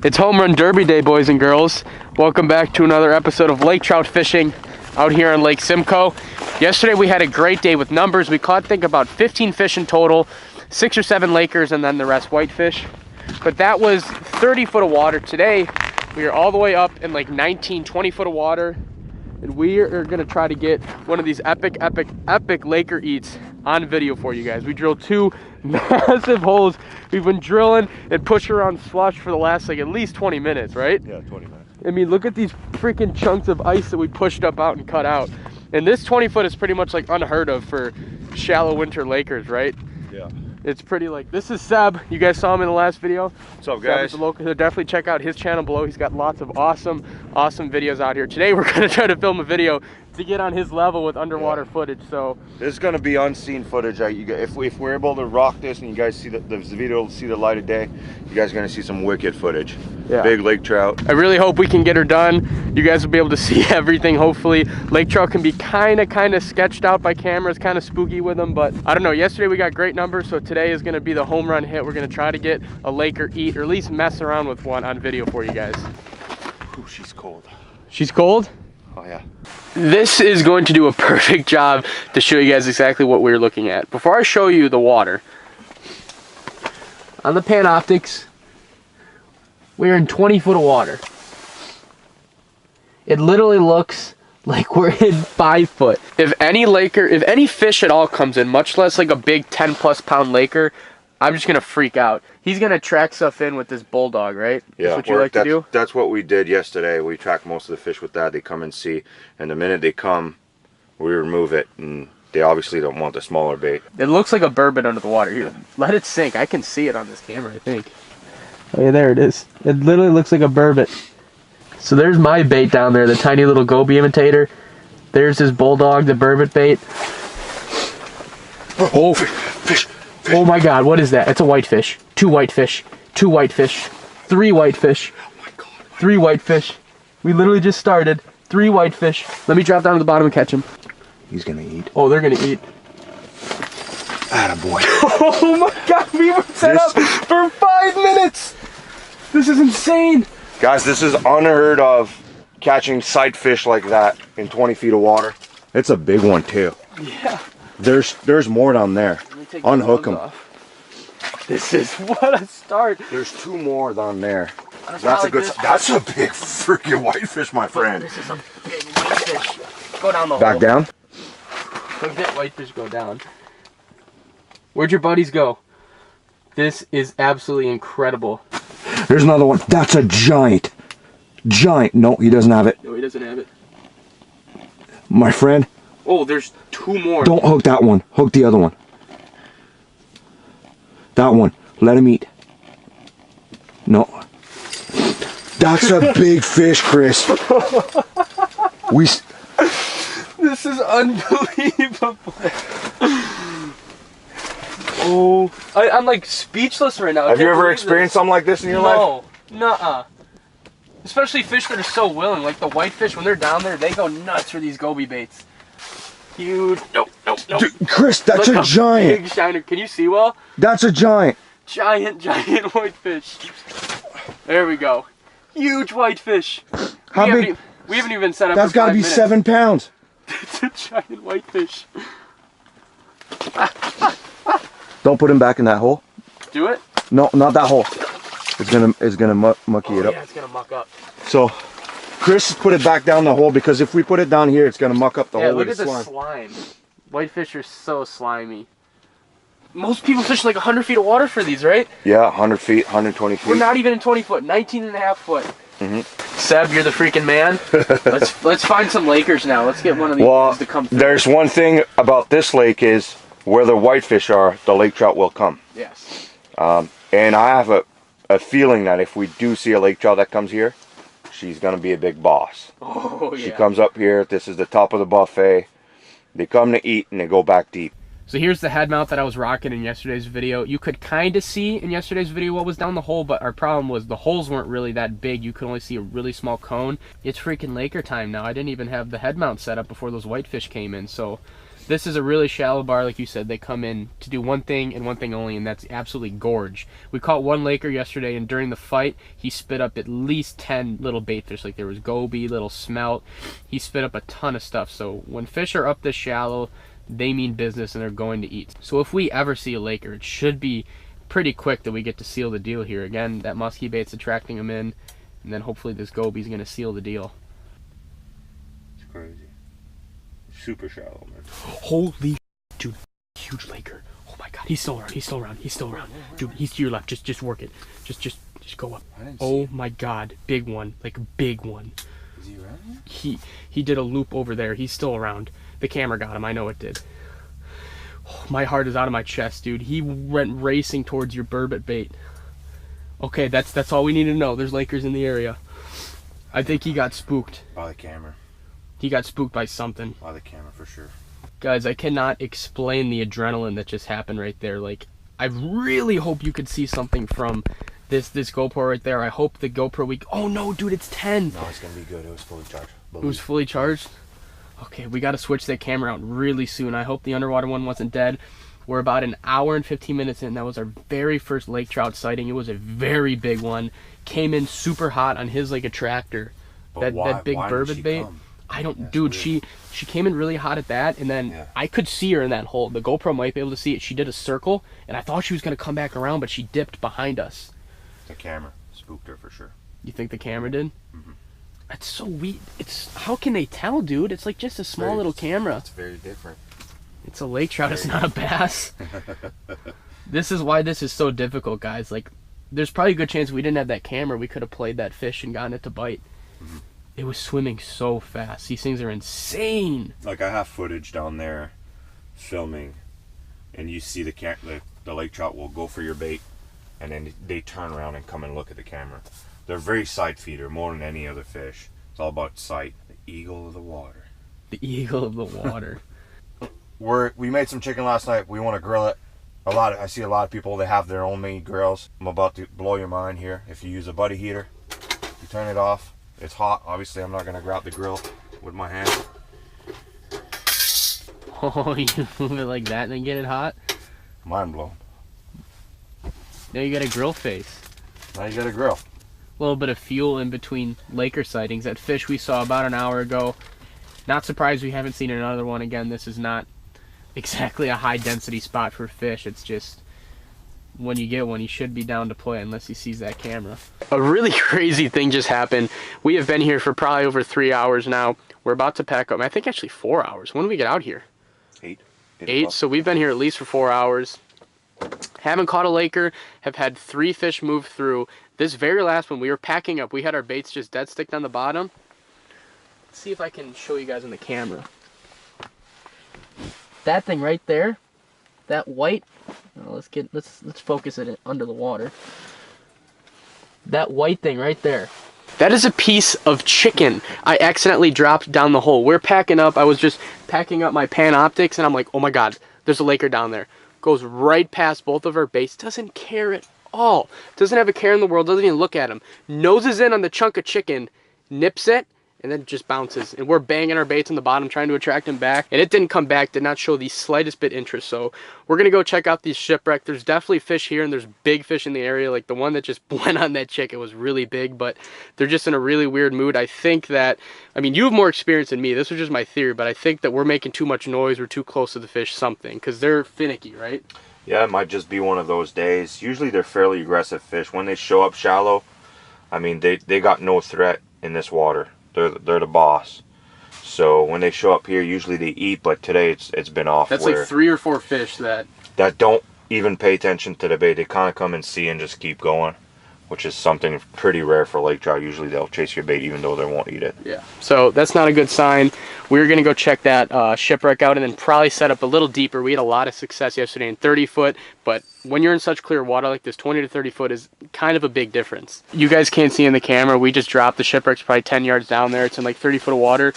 It's Home Run Derby Day, boys and girls. Welcome back to another episode of lake trout fishing out here on Lake Simcoe. Yesterday we had a great day with numbers. We caught, I think, about 15 fish in total, 6 or 7 Lakers and then the rest whitefish. But that was 30 foot of water. Today we are all the way up in like 19, 20 foot of water. And we are gonna try to get one of these epic Laker eats on video for you guys. We drilled 2 massive holes. We've been drilling and pushing around slush for the last like at least 20 minutes, right? Yeah, 20 minutes. I mean, look at these freaking chunks of ice that we pushed up out and cut out. And this 20 foot is pretty much like unheard of for shallow winter Lakers, right? Yeah. It's pretty like, this is Seb. You guys saw him in the last video. What's up, guys? Seb is a local. So definitely check out his channel below. He's got lots of awesome videos out here. Today we're gonna try to film a video to get on his level with underwater footage. So this is gonna be unseen footage. If we're able to rock this and you guys see the video, see the light of day, you guys are gonna see some wicked footage. Yeah. Big lake trout. I really hope we can get her done. You guys will be able to see everything, hopefully. Lake trout can be kind of sketched out by cameras, kind of spooky with them, but I don't know. Yesterday we got great numbers, so today is gonna be the home run hit. We're gonna try to get a Laker eat, or at least mess around with one on video for you guys. Ooh, she's cold. She's cold? Oh yeah. This is going to do a perfect job to show you guys exactly what we're looking at. Before I show you the water, on the Panoptics, we're in 20 foot of water. It literally looks like we're in 5 foot. If any fish at all comes in, much less like a big 10+ pound Laker, I'm just gonna freak out. He's gonna track stuff in with this bulldog, right? Yeah, that's what you like to do? That's what we did yesterday. We tracked most of the fish with that. They come and see, and the minute they come, we remove it, and they obviously don't want the smaller bait. It looks like a burbot under the water. Here, let it sink. I can see it on this camera, I think. Oh yeah, there it is. It literally looks like a burbot. So there's my bait down there, the tiny little goby imitator. There's his bulldog, the burbot bait. Oh, fish. Oh my God, what is that? It's a whitefish. 2 whitefish. 2 whitefish. 3 whitefish. Oh my God. 3 whitefish. We literally just started. 3 whitefish. Let me drop down to the bottom and catch him. He's gonna eat. Oh, they're gonna eat. Attaboy. Oh my God, we were set up for 5 minutes. This is insane. Guys, this is unheard of, catching sight fish like that in 20 feet of water. It's a big one too. Yeah. There's more down there. Unhook them. This is what a start. There's 2 more down there. That's a good. That's a big freaking whitefish, my friend. This is a big whitefish. Go down the hole. Back down. Look at that whitefish go down. Where'd your buddies go? This is absolutely incredible. There's another one. That's a giant. Giant. No, he doesn't have it. No, he doesn't have it. My friend. Oh, there's 2 more. Don't hook that one. Hook the other one. That one. Let him eat. No. That's a big fish, Chris. This is unbelievable. Oh, I'm like speechless right now. Have you ever experienced something like this in your life? No. Nuh-uh. Especially fish that are so willing, like the whitefish, when they're down there, they go nuts for these goby baits. Huge. Nope. Dude, Chris, that's a giant. Big shiner. Can you see well? That's a giant. Giant whitefish. There we go. Huge whitefish. How big? We haven't even set up. That's got to be 7 pounds. It's a giant whitefish. Don't put him back in that hole. Do it? No, not that hole. It's gonna mucky it up. Yeah, it's gonna muck up. So, Chris put it back down the hole, because if we put it down here, it's gonna muck up the hole. Look at the slime. Whitefish are so slimy. Most people fish like 100 feet of water for these, right? Yeah, 100 feet, 120 feet. We're not even in 20 foot, 19.5 foot. Seb, you're the freaking man. let's find some Lakers now. Let's get one of these to come through. There's one thing about this lake is where the whitefish are, the lake trout will come. Yes. And I have a feeling that if we do see a lake trout that comes here, she's gonna be a big boss. Oh yeah. She comes up here. This is the top of the buffet. They come to eat and they go back deep. So here's the head mount that I was rocking in yesterday's video. You could kind of see in yesterday's video what was down the hole, but our problem was the holes weren't really that big. You could only see a really small cone. It's freaking Laker time now. I didn't even have the head mount set up before those whitefish came in, so This is a really shallow bar, like you said. They come in to do one thing and one thing only, and that's absolutely gorge. We caught one Laker yesterday, and during the fight, he spit up at least 10 little bait fish. Like there was goby, little smelt. He spit up a ton of stuff. So when fish are up this shallow, they mean business and they're going to eat. So if we ever see a Laker, it should be pretty quick that we get to seal the deal here. Again, that musky bait's attracting them in, and then hopefully this goby's going to seal the deal. It's crazy. Super shallow, man. Holy dude, huge Laker. Oh my god, he's still around, he's still around, he's still around. Dude, he's to your left. Just work it. Just go up. Oh my god, big one. Like big one. Is he around here? He did a loop over there. He's still around. The camera got him, I know it did. Oh, my heart is out of my chest, dude. He went racing towards your burbot bait. Okay, that's all we need to know. There's Lakers in the area. I think he got spooked. By the camera. He got spooked by something. By the camera for sure. Guys, I cannot explain the adrenaline that just happened right there. Like, I really hope you could see something from this GoPro right there. I hope the GoPro oh no, dude, it's 10. No, it's gonna be good. It was fully charged. It was fully charged? Okay, we got to switch that camera out really soon. I hope the underwater one wasn't dead. We're about an hour and 15 minutes in. That was our very first lake trout sighting. It was a very big one. Came in super hot on his like attractor. That big burbot bait. I don't, dude. Weird. She came in really hot at that, and then I could see her in that hole. The GoPro might be able to see it. She did a circle, and I thought she was gonna come back around, but she dipped behind us. The camera spooked her for sure. You think the camera did? Mm-hmm. That's so weird. How can they tell, dude? It's like just a small little camera. It's very different. It's a lake trout. It's not a bass. This is why this is so difficult, guys. Like, there's probably a good chance we didn't have that camera, we could have played that fish and gotten it to bite. Mm-hmm. It was swimming so fast. These things are insane. Like, I have footage down there filming, and you see the lake trout will go for your bait, and then they turn around and come and look at the camera. They're very sight feeder, more than any other fish. It's all about sight. The eagle of the water. The eagle of the water. We made some chicken last night. We want to grill it. I see a lot of people, they have their own made grills. I'm about to blow your mind here. If you use a buddy heater, you turn it off. It's hot. Obviously, I'm not going to grab the grill with my hand. Oh, you move it like that and then get it hot? Mind blown. Now you got a grill face. Now you got a grill. A little bit of fuel in between Laker sightings. That fish we saw about an hour ago. Not surprised we haven't seen another one again. This is not exactly a high density spot for fish. It's just when you get one, he should be down to play unless he sees that camera. A really crazy thing just happened. We have been here for probably over 3 hours now. We're about to pack up. I think actually 4 hours. When did we get out here? 8. 8. So we've been here at least for 4 hours. Haven't caught a Laker. Have had 3 fish move through. This very last one, we were packing up. We had our baits just dead sticked on the bottom. Let's see if I can show you guys on the camera. That thing right there, that white. Let's focus it under the water. That white thing right there. That is a piece of chicken I accidentally dropped down the hole. We're packing up. I was just packing up my Panoptics, and I'm like, oh my god, there's a Laker down there. Goes right past both of our baits. Doesn't care at all. Doesn't have a care in the world. Doesn't even look at him. Noses in on the chunk of chicken, nips it, and then just bounces. And we're banging our baits on the bottom trying to attract him back. And it didn't come back, did not show the slightest bit interest. So we're going to go check out these shipwreck. There's definitely fish here, and there's big fish in the area. Like the one that just went on that chick, it was really big, but they're just in a really weird mood. I think that, I mean, you have more experience than me. This was just my theory, but I think that we're making too much noise. We're too close to the fish, something, because they're finicky, right? Yeah, it might just be one of those days. Usually they're fairly aggressive fish. When they show up shallow, I mean, they got no threat in this water. They're the boss. So when they show up here, usually they eat, but today it's been off. That's like 3 or 4 fish that don't even pay attention to the bait. They kind of come and see and just keep going, which is something pretty rare for lake trout. Usually they'll chase your bait even though they won't eat it. Yeah. So that's not a good sign. We're going to go check that shipwreck out and then probably set up a little deeper. We had a lot of success yesterday in 30 foot, but when you're in such clear water like this, 20 to 30 foot is kind of a big difference. You guys can't see in the camera. We just dropped the shipwreck's probably 10 yards down there. It's in like 30 foot of water.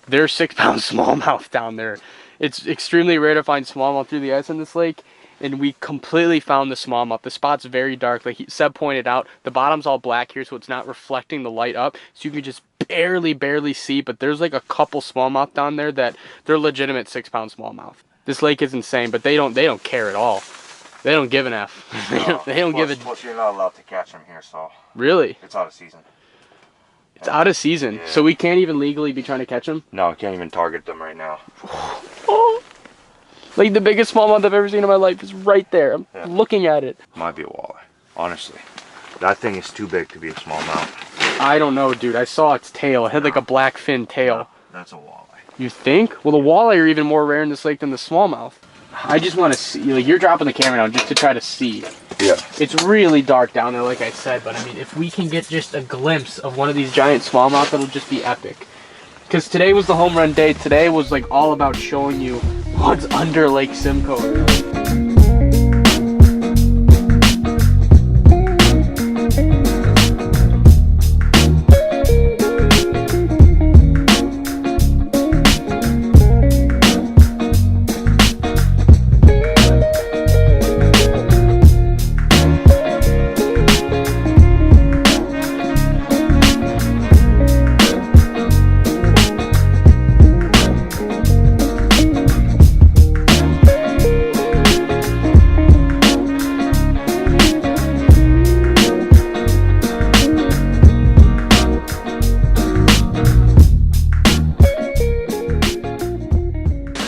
There's 6-pound smallmouth down there. It's extremely rare to find smallmouth through the ice in this lake, and we completely found the smallmouth. The spot's very dark. Like Seb pointed out, the bottom's all black here, so it's not reflecting the light up, so you can just barely see, but there's like a couple smallmouth down there that they're legitimate 6-pound smallmouth. This lake is insane, but they don't care at all. They don't give an F. They don't give a... Plus, you're not allowed to catch them here, so... Really? It's out of season. It's out of season, yeah. so we can't even legally be trying to catch them? No, I can't even target them right now. Oh. Like, the biggest smallmouth I've ever seen in my life is right there. I'm looking at it. Might be a walleye, honestly. That thing is too big to be a smallmouth. I don't know, dude. I saw its tail. It had like a black fin tail. No, that's a walleye. You think? Well, the walleye are even more rare in this lake than the smallmouth. I just want to see, like, you're dropping the camera down just to try to see. Yeah. It's really dark down there, like I said, but I mean, if we can get just a glimpse of one of these giant smallmouth, it'll just be epic. Because today was the home run day. Today was like all about showing you what's under Lake Simcoe.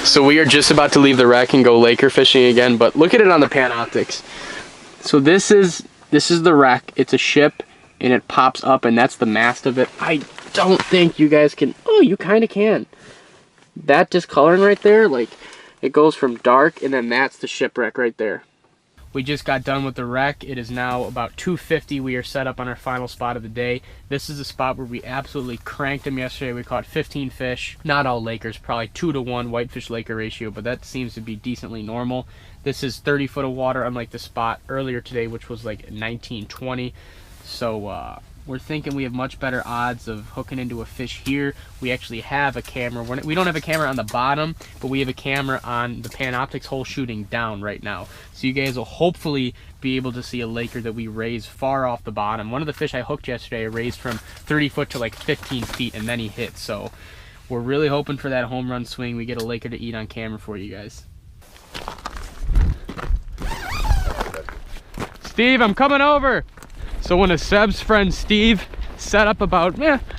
So we are just about to leave the wreck and go Laker fishing again, but look at it on the Panoptics. So this is the wreck. It's a ship and it pops up and that's the mast of it. I don't think you guys can, oh, you kind of can. That discoloring right there, like it goes from dark and then that's the shipwreck right there. We just got done with the wreck. It is now about 2:50. We are set up on our final spot of the day. This is a spot where we absolutely cranked them yesterday. We caught 15 fish. Not all Lakers, probably 2-to-1 whitefish Laker ratio, but that seems to be decently normal. This is 30 foot of water, unlike the spot earlier today, which was like 19-20. So we're thinking we have much better odds of hooking into a fish here. We actually have a camera. We don't have a camera on the bottom, but we have a camera on the Panoptics hole shooting down right now. So you guys will hopefully be able to see a Laker that we raise far off the bottom. One of the fish I hooked yesterday, I raised from 30 foot to like 15 feet and then he hit. So we're really hoping for that home run swing. We get a Laker to eat on camera for you guys. Steve, I'm coming over. So one of Seb's friends, Steve, set up about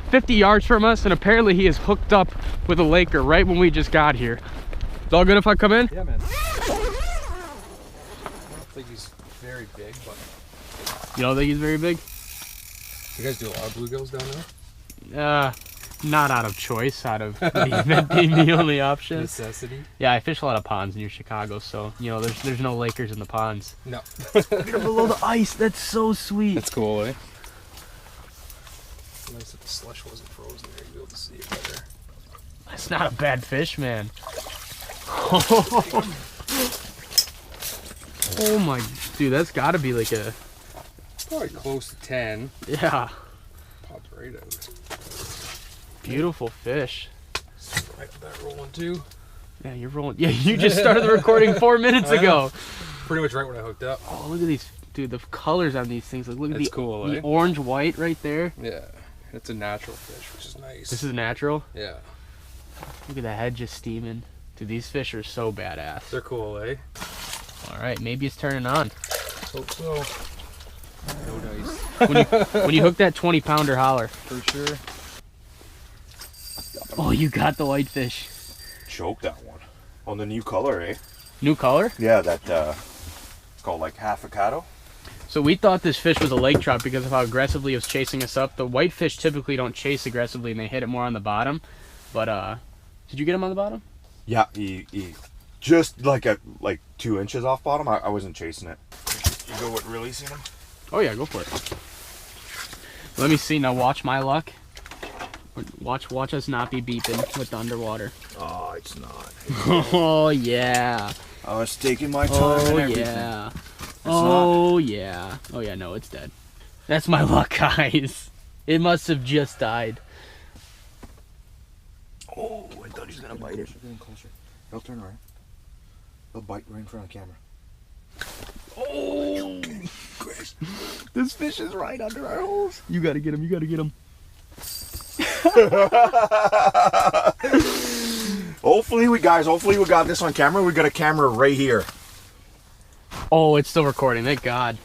50 yards from us, and apparently he is hooked up with a Laker right when we just got here. It's all good if I come in? Yeah, man. I don't think he's very big, but... You don't think he's very big? You guys do a lot of bluegills down there? Not out of choice, out of that being the only option. Necessity? Yeah, I fish a lot of ponds near Chicago, so, you know, there's no Lakers in the ponds. No. They're below the ice. That's so sweet. That's cool, eh? Nice that the slush wasn't frozen there. You'll be able to see it better. That's not a bad fish, man. Oh my, dude, that's got to be like a... Probably close to 10. Yeah. Popped right out. Beautiful fish. Right with that rolling too. Yeah, you're rolling. Yeah, you just started the recording 4 minutes ago. Pretty much right when I hooked up. Oh, look at these, dude. The colors on these things. Like, look at That's the cool, the eh? orange white right there. Yeah, it's a natural fish, which is nice. This is natural. Yeah. Look at the head just steaming. Dude, these fish are so badass. They're cool, eh? All right, maybe it's turning on. Hope so. No dice. When you hook that 20-pounder, holler. For sure. Oh, you got the whitefish. Choke that one. On the new color, eh? New color? Yeah, that it's called like avocado. So we thought this fish was a lake trout because of how aggressively it was chasing us up. The whitefish typically don't chase aggressively and they hit it more on the bottom. But did you get him on the bottom? Yeah, he just like 2 inches off bottom. I wasn't chasing it. You go with releasing him? Oh yeah, go for it. Let me see now. Watch my luck. Watch us not be beeping with the underwater. Oh, it's not. Oh yeah. I was taking my time. Oh and everything. yeah. Not. Yeah. Oh yeah. No, it's dead. That's my luck, guys. It must have just died. Oh, I thought he was gonna bite it. Getting closer. He'll turn around. He'll bite right in front of the camera. Oh, Chris. This fish is right under our holes. You gotta get him. You gotta get him. Hopefully we got this on camera. We got a camera right here. Oh, it's still recording. Thank God.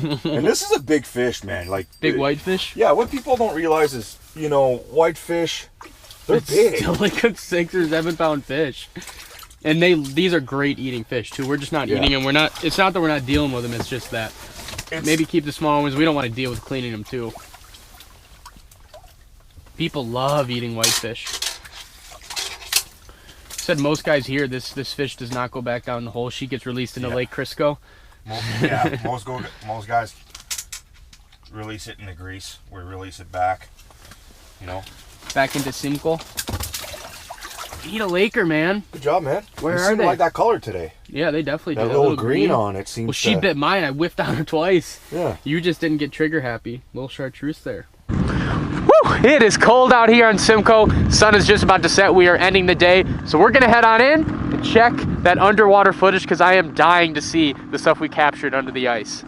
And this is a big fish, man. Like Big whitefish? Yeah, what people don't realize is, you know, whitefish, they're It's big. still like a 6 or 7 pound fish. And these are great eating fish too. We're just not eating them. It's not that we're not dealing with them, it's just that maybe keep the small ones. We don't want to deal with cleaning them too. People love eating whitefish. Said most guys here, this fish does not go back down the hole. She gets released into Lake Crisco. Most guys release it in the grease. We release it back, you know. Back into Simcoe. Eat a laker, man. Good job, man. Where they are seem they? like that color today. Yeah, they definitely That do. little green on it seems. Well, she bit mine. I whiffed on her twice. Yeah. You just didn't get trigger happy. Little chartreuse there. Woo! It is cold out here on Simcoe. Sun is just about to set. We are ending the day. So we're going to head on in and check that underwater footage because I am dying to see the stuff we captured under the ice.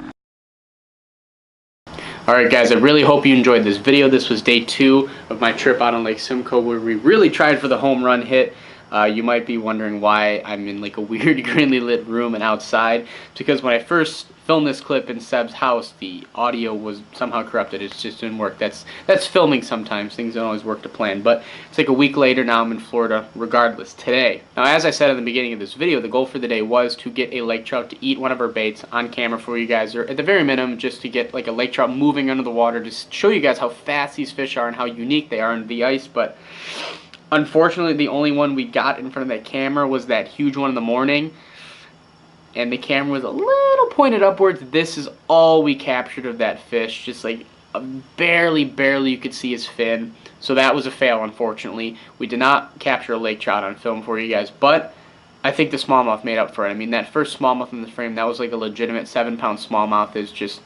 Alright guys, I really hope you enjoyed this video. This was day 2 of my trip out on Lake Simcoe where we really tried for the home run hit. You might be wondering why I'm in like a weird greenly lit room and outside. It's because when I first filmed this clip in Seb's house, the audio was somehow corrupted. It just didn't work. That's filming sometimes. Things don't always work to plan. But it's like a week later now. I'm in Florida regardless today. Now as I said at the beginning of this video, the goal for the day was to get a lake trout to eat one of our baits on camera for you guys, or at the very minimum just to get like a lake trout moving under the water to show you guys how fast these fish are and how unique they are under the ice. But unfortunately, the only one we got in front of that camera was that huge one in the morning. And the camera was a little pointed upwards. This is all we captured of that fish. Just like barely you could see his fin. So that was a fail, unfortunately. We did not capture a lake trout on film for you guys. But I think the smallmouth made up for it. I mean, that first smallmouth in the frame, that was like a legitimate 7-pound smallmouth. Is just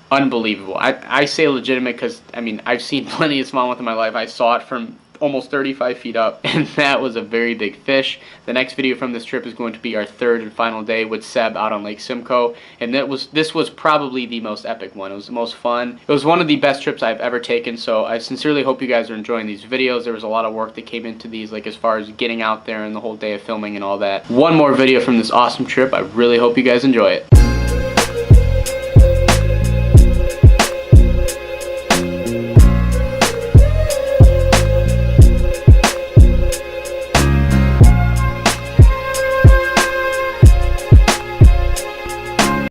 unbelievable. I say legitimate because, I mean, I've seen plenty of smallmouth in my life. I saw it from almost 35 feet up, and that was a very big fish. The next video from this trip is going to be our 3rd and final day with Seb out on Lake Simcoe, and this was probably the most epic one. It was the most fun. It was one of the best trips I've ever taken, so I sincerely hope you guys are enjoying these videos. There was a lot of work that came into these, like as far as getting out there and the whole day of filming and all that. One more video from this awesome trip. I really hope you guys enjoy it.